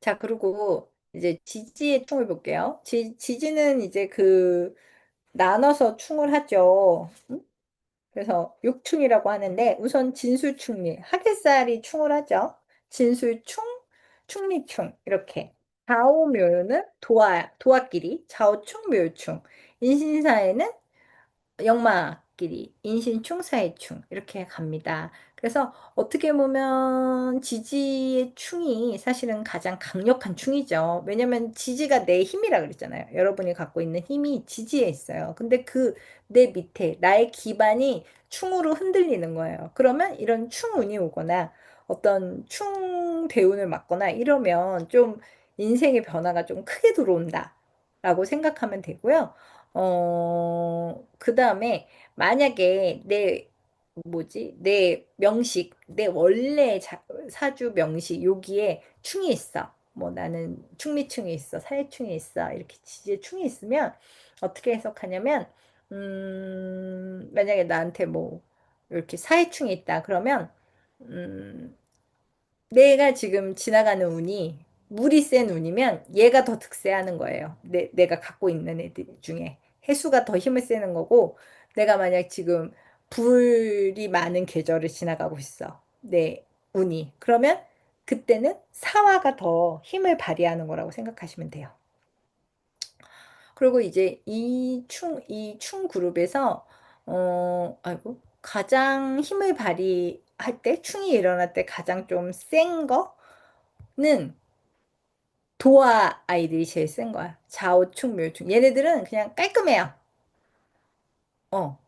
자, 그리고 이제 지지의 충을 볼게요. 지지는 이제 그 나눠서 충을 하죠. 응? 그래서 육충이라고 하는데 우선 진술충리, 하계살이 충을 하죠. 진술충, 충리충 이렇게. 좌우묘는 도화끼리, 좌우충, 묘충. 인신사에는 역마끼리 인신충사의충 이렇게 갑니다. 그래서 어떻게 보면 지지의 충이 사실은 가장 강력한 충이죠. 왜냐면 지지가 내 힘이라 그랬잖아요. 여러분이 갖고 있는 힘이 지지에 있어요. 근데 그 내 밑에 나의 기반이 충으로 흔들리는 거예요. 그러면 이런 충운이 오거나 어떤 충 대운을 맞거나 이러면 좀 인생의 변화가 좀 크게 들어온다라고 생각하면 되고요. 그 다음에 만약에 내 명식, 내 원래 사주 명식, 여기에 충이 있어. 뭐 나는 충미충이 있어, 사회충이 있어. 이렇게 지지에 충이 있으면 어떻게 해석하냐면, 만약에 나한테 뭐 이렇게 사회충이 있다. 그러면, 음, 내가 지금 지나가는 운이 물이 센 운이면 얘가 더 득세하는 거예요. 내가 갖고 있는 애들 중에. 해수가 더 힘을 쓰는 거고, 내가 만약 지금 불이 많은 계절을 지나가고 있어. 내 운이. 그러면 그때는 사화가 더 힘을 발휘하는 거라고 생각하시면 돼요. 그리고 이제 이 충 그룹에서, 아이고, 가장 힘을 발휘할 때, 충이 일어날 때 가장 좀 센 거는 도화 아이들이 제일 센 거야. 좌우충, 묘충. 얘네들은 그냥 깔끔해요. 어.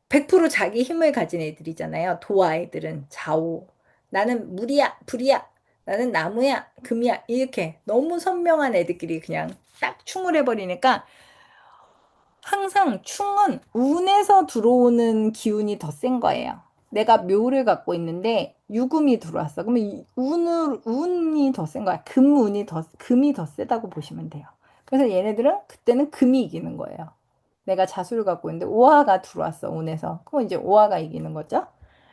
100% 자기 힘을 가진 애들이잖아요. 도화 아이들은 좌우. 나는 물이야, 불이야. 나는 나무야, 금이야. 이렇게 너무 선명한 애들끼리 그냥 딱 충을 해버리니까 항상 충은 운에서 들어오는 기운이 더 센 거예요. 내가 묘를 갖고 있는데 유금이 들어왔어. 그러면 운이 더 센 거야. 금이 더 세다고 보시면 돼요. 그래서 얘네들은 그때는 금이 이기는 거예요. 내가 자수를 갖고 있는데 오화가 들어왔어, 운에서. 그럼 이제 오화가 이기는 거죠.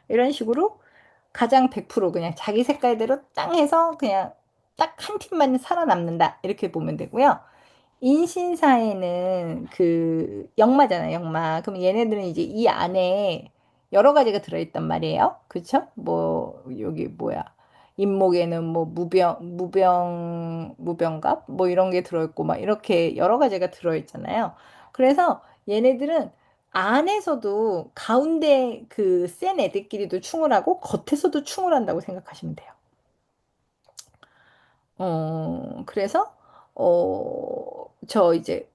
이런 식으로 가장 100% 그냥 자기 색깔대로 땅 해서 그냥 딱 한 팀만 살아남는다. 이렇게 보면 되고요. 인신사에는 그 역마잖아요, 역마. 그럼 얘네들은 이제 이 안에 여러 가지가 들어있단 말이에요. 그쵸? 뭐, 여기 뭐야. 인목에는 뭐 무병갑? 뭐 이런 게 들어있고 막 이렇게 여러 가지가 들어있잖아요. 그래서 얘네들은 안에서도 가운데 그 센 애들끼리도 충을 하고 겉에서도 충을 한다고 생각하시면 돼요. 그래서,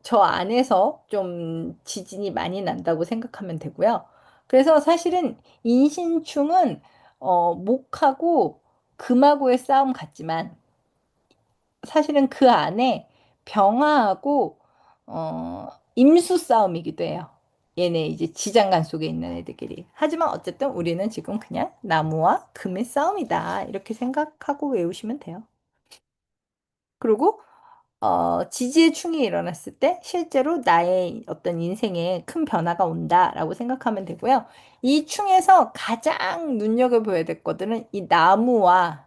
저 안에서 좀 지진이 많이 난다고 생각하면 되고요. 그래서 사실은 인신충은, 목하고 금하고의 싸움 같지만, 사실은 그 안에 병화하고, 임수 싸움이기도 해요. 얘네 이제 지장간 속에 있는 애들끼리. 하지만 어쨌든 우리는 지금 그냥 나무와 금의 싸움이다. 이렇게 생각하고 외우시면 돼요. 그리고 지지의 충이 일어났을 때 실제로 나의 어떤 인생에 큰 변화가 온다라고 생각하면 되고요. 이 충에서 가장 눈여겨보아야 될 것들은 이 나무와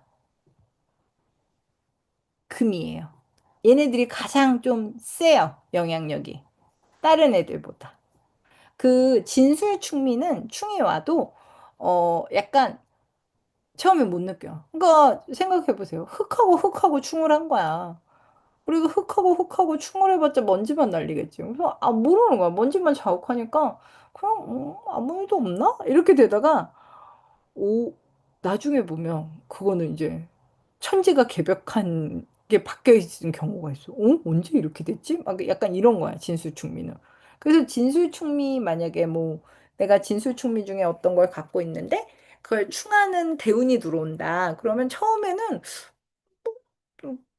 금이에요. 얘네들이 가장 좀 세요, 영향력이. 다른 애들보다. 그 진술충미는 충이 와도 약간 처음에 못 느껴. 그러니까 생각해보세요. 흙하고 충을 한 거야. 우리가 흙하고 충을 해봤자 먼지만 날리겠지. 그래서 모르는 거야. 먼지만 자욱하니까 그냥 아무 일도 없나? 이렇게 되다가 오 나중에 보면 그거는 이제 천지가 개벽한 게 바뀌어 있는 경우가 있어. 언제 이렇게 됐지? 막 약간 이런 거야. 진술충미는. 그래서 진술충미 만약에 뭐 내가 진술충미 중에 어떤 걸 갖고 있는데 그걸 충하는 대운이 들어온다. 그러면 처음에는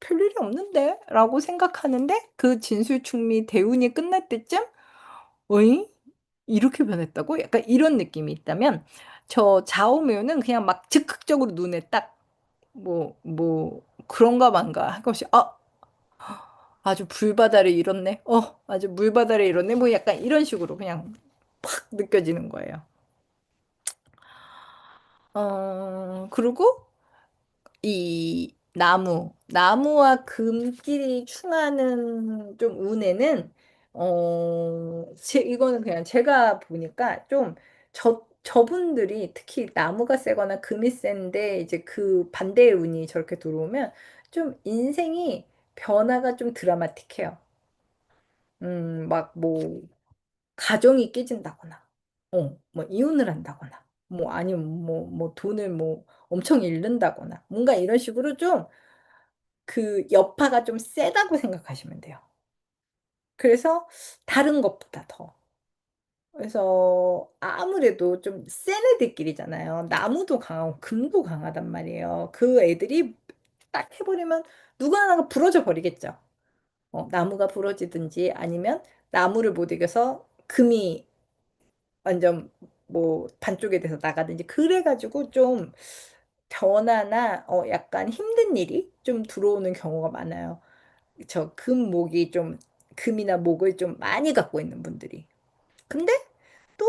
별일이 없는데? 라고 생각하는데 그 진술충미 대운이 끝날 때쯤 어이? 이렇게 변했다고? 약간 이런 느낌이 있다면 저 좌우묘는 그냥 막 즉각적으로 눈에 딱 그런가 만가 한 것이 아주 불바다를 잃었네. 아주 물바다를 잃었네. 뭐 약간 이런 식으로 그냥 팍 느껴지는 거예요. 그리고 나무와 금끼리 충하는 좀 운에는, 이거는 그냥 제가 보니까 좀, 저분들이 특히 나무가 세거나 금이 센데, 이제 그 반대의 운이 저렇게 들어오면, 좀 인생이 변화가 좀 드라마틱해요. 막 뭐, 가정이 깨진다거나, 뭐 이혼을 한다거나, 뭐 아니면 뭐 돈을 뭐 엄청 잃는다거나, 뭔가 이런 식으로 좀 그 여파가 좀 세다고 생각하시면 돼요. 그래서 다른 것보다 더. 그래서 아무래도 좀 센 애들끼리잖아요. 나무도 강하고 금도 강하단 말이에요. 그 애들이 딱 해버리면 누구 하나가 부러져 버리겠죠. 나무가 부러지든지 아니면 나무를 못 이겨서 금이 완전 뭐 반쪽에 돼서 나가든지 그래가지고 좀 변화나 약간 힘든 일이 좀 들어오는 경우가 많아요. 저 금목이 좀 금이나 목을 좀 많이 갖고 있는 분들이. 근데 또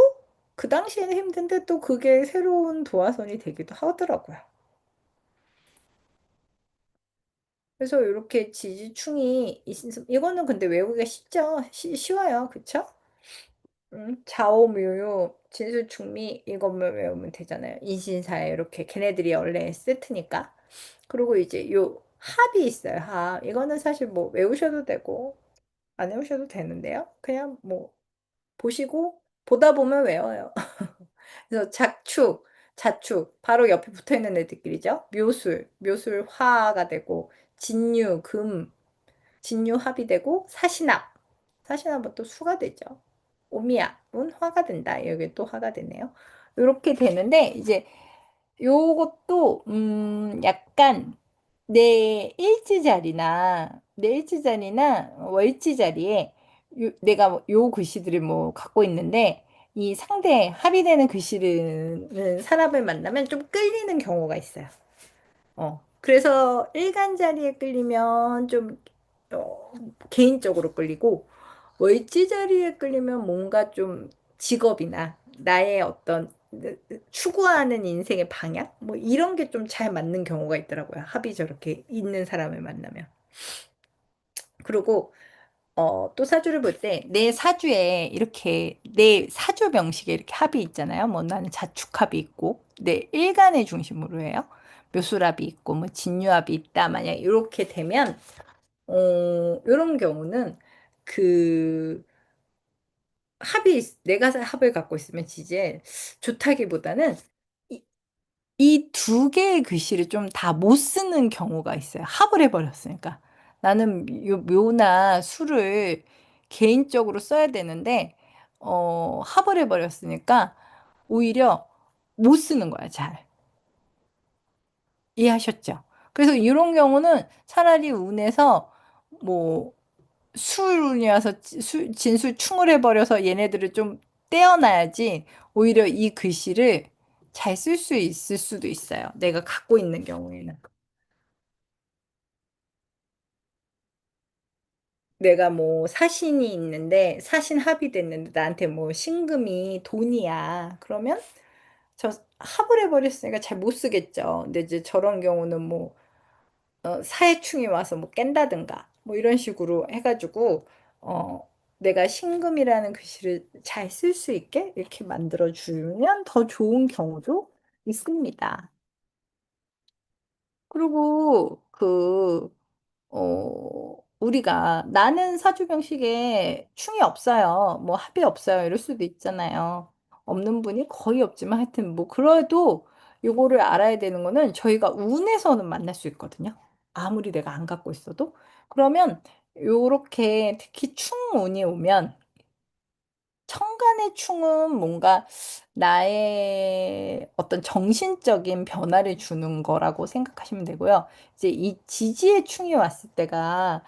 그 당시에는 힘든데 또 그게 새로운 도화선이 되기도 하더라고요. 그래서 이렇게 지지충이 이거는 근데 외우기가 쉽죠? 쉬워요. 그쵸? 좌오묘요, 진수충미 이것만 외우면 되잖아요. 인신사에 이렇게 걔네들이 원래 세트니까. 그리고 이제 요 합이 있어요. 합. 이거는 사실 뭐 외우셔도 되고 안 외우셔도 되는데요. 그냥 뭐 보시고 보다 보면 외워요. 그래서 작축, 자축 바로 옆에 붙어 있는 애들끼리죠. 묘술 화가 되고 진유, 금, 진유 합이 되고 사신합. 사신합은 또 수가 되죠. 오미합은 화가 된다. 여기 또 화가 되네요. 이렇게 되는데 이제 요것도 약간 내 일지자리나 월지 자리에 내가 요 글씨들을 뭐 갖고 있는데 이 상대 합의되는 글씨는 사람을 만나면 좀 끌리는 경우가 있어요. 그래서 일간 자리에 끌리면 좀 어, 개인적으로 끌리고 월지 자리에 끌리면 뭔가 좀 직업이나 나의 어떤 추구하는 인생의 방향 뭐 이런 게 좀 잘 맞는 경우가 있더라고요. 합이 저렇게 있는 사람을 만나면. 그리고 또 사주를 볼 때 내 사주에 이렇게 내 사주 명식에 이렇게 합이 있잖아요. 뭐 나는 자축합이 있고 내 일간을 중심으로 해요. 묘술합이 있고 뭐 진유합이 있다. 만약 이렇게 되면 이런 경우는 그 내가 합을 갖고 있으면 지지에 좋다기보다는 이 두 개의 글씨를 좀 다 못 쓰는 경우가 있어요. 합을 해버렸으니까. 나는 요 묘나 수를 개인적으로 써야 되는데, 합을 해버렸으니까 오히려 못 쓰는 거야, 잘. 이해하셨죠? 그래서 이런 경우는 차라리 운에서 뭐 술운이어서 진술충을 해버려서 얘네들을 좀 떼어놔야지 오히려 이 글씨를 잘 쓸 수 있을 수도 있어요. 내가 갖고 있는 경우에는. 내가 뭐 사신이 있는데 사신 합이 됐는데 나한테 뭐 신금이 돈이야. 그러면 저 합을 해버렸으니까 잘 못 쓰겠죠. 근데 이제 저런 경우는 뭐 사회충이 와서 뭐 깬다든가 뭐 이런 식으로 해가지고 내가 신금이라는 글씨를 잘 쓸 수 있게 이렇게 만들어 주면 더 좋은 경우도 있습니다. 그리고 우리가 나는 사주병식에 충이 없어요. 뭐 합이 없어요. 이럴 수도 있잖아요. 없는 분이 거의 없지만 하여튼 뭐 그래도 요거를 알아야 되는 거는 저희가 운에서는 만날 수 있거든요. 아무리 내가 안 갖고 있어도. 그러면 요렇게 특히 충운이 오면 천간의 충은 뭔가 나의 어떤 정신적인 변화를 주는 거라고 생각하시면 되고요. 이제 이 지지의 충이 왔을 때가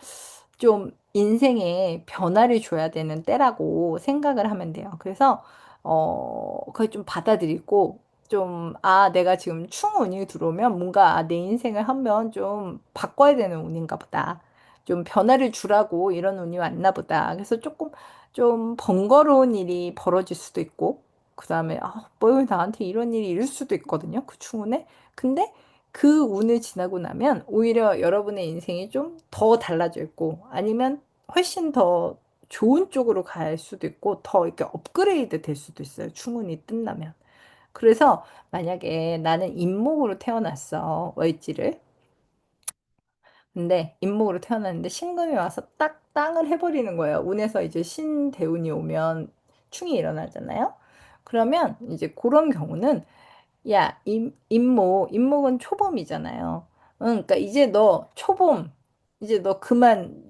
좀 인생에 변화를 줘야 되는 때라고 생각을 하면 돼요. 그래서, 그걸 좀 받아들이고, 좀, 내가 지금 충운이 들어오면 뭔가 내 인생을 한번 좀 바꿔야 되는 운인가 보다. 좀 변화를 주라고 이런 운이 왔나 보다. 그래서 조금 좀 번거로운 일이 벌어질 수도 있고, 그 다음에, 뭐 나한테 이런 일이 있을 수도 있거든요. 그 충운에. 근데 그 운을 지나고 나면 오히려 여러분의 인생이 좀 더 달라져 있고 아니면 훨씬 더 좋은 쪽으로 갈 수도 있고 더 이렇게 업그레이드 될 수도 있어요. 충운이 뜬다면. 그래서 만약에 나는 임목으로 태어났어. 월지를. 근데 임목으로 태어났는데 신금이 와서 딱 땅을 해버리는 거예요. 운에서 이제 신대운이 오면 충이 일어나잖아요. 그러면 이제 그런 경우는 야, 임목은 초봄이잖아요. 응, 그러니까 이제 너 초봄, 이제 너 그만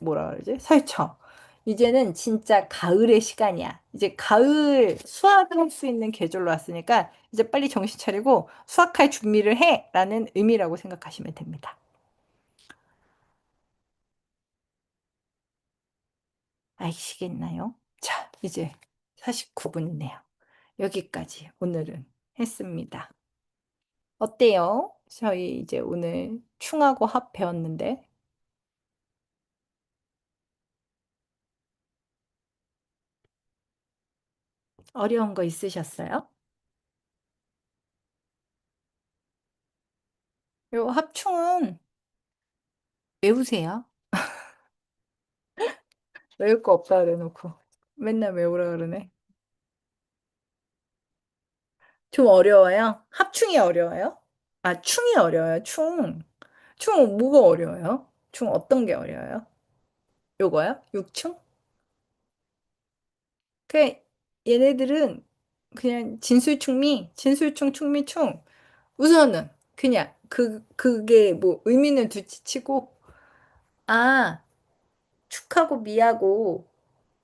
뭐라 그러지? 설쳐. 이제는 진짜 가을의 시간이야. 이제 가을 수확할 수 있는 계절로 왔으니까 이제 빨리 정신 차리고 수확할 준비를 해! 라는 의미라고 생각하시면 됩니다. 아시겠나요? 자, 이제 49분이네요. 여기까지 오늘은 했습니다. 어때요? 저희 이제 오늘 충하고 합 배웠는데 어려운 거 있으셨어요? 요 합충은 외우세요. 외울 거 없다 그래놓고 맨날 외우라 그러네. 좀 어려워요? 합충이 어려워요? 아, 충이 어려워요, 충. 충 뭐가 어려워요? 충 어떤 게 어려워요? 요거요? 육충? 그 얘네들은 그냥 진술충미, 진술충, 충미충. 우선은 그냥 그게 뭐 의미는 둘째치고 아, 축하고 미하고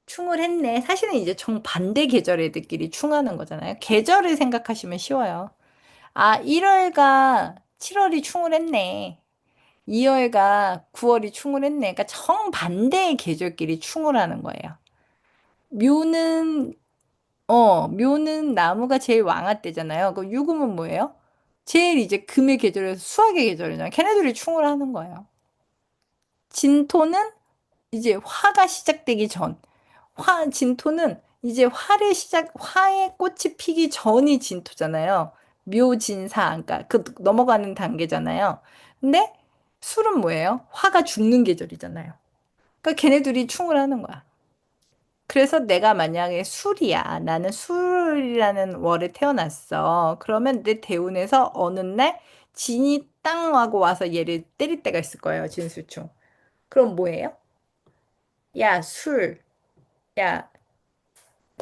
충을 했네. 사실은 이제 정반대 계절 애들끼리 충하는 거잖아요. 계절을 생각하시면 쉬워요. 아, 1월과 7월이 충을 했네. 2월과 9월이 충을 했네. 그러니까 정반대의 계절끼리 충을 하는 거예요. 묘는, 묘는 나무가 제일 왕화 때잖아요. 그 유금은 뭐예요? 제일 이제 금의 계절에서 수학의 계절이잖아요. 걔네들이 충을 하는 거예요. 진토는 이제 화가 시작되기 전. 진토는 이제 화의 꽃이 피기 전이 진토잖아요. 묘진사, 그러니까 그 넘어가는 단계잖아요. 근데 술은 뭐예요? 화가 죽는 계절이잖아요. 그러니까 걔네들이 충을 하는 거야. 그래서 내가 만약에 술이야. 나는 술이라는 월에 태어났어. 그러면 내 대운에서 어느 날 진이 땅 하고 와서 얘를 때릴 때가 있을 거예요. 진술충. 그럼 뭐예요? 야, 술. 야,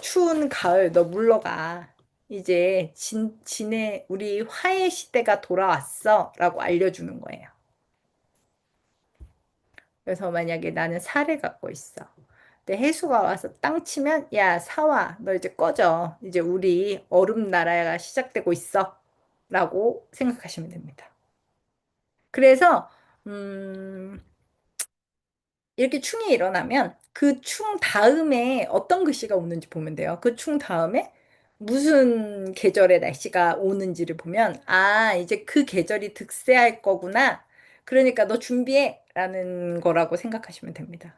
추운 가을 너 물러가. 이제 진의 우리 화해 시대가 돌아왔어. 라고 알려주는 거예요. 그래서 만약에 나는 살을 갖고 있어. 근데 해수가 와서 땅 치면 야, 사와. 너 이제 꺼져. 이제 우리 얼음 나라가 시작되고 있어. 라고 생각하시면 됩니다. 그래서 이렇게 충이 일어나면 그 충 다음에 어떤 글씨가 오는지 보면 돼요. 그 충 다음에 무슨 계절의 날씨가 오는지를 보면, 아, 이제 그 계절이 득세할 거구나. 그러니까 너 준비해. 라는 거라고 생각하시면 됩니다.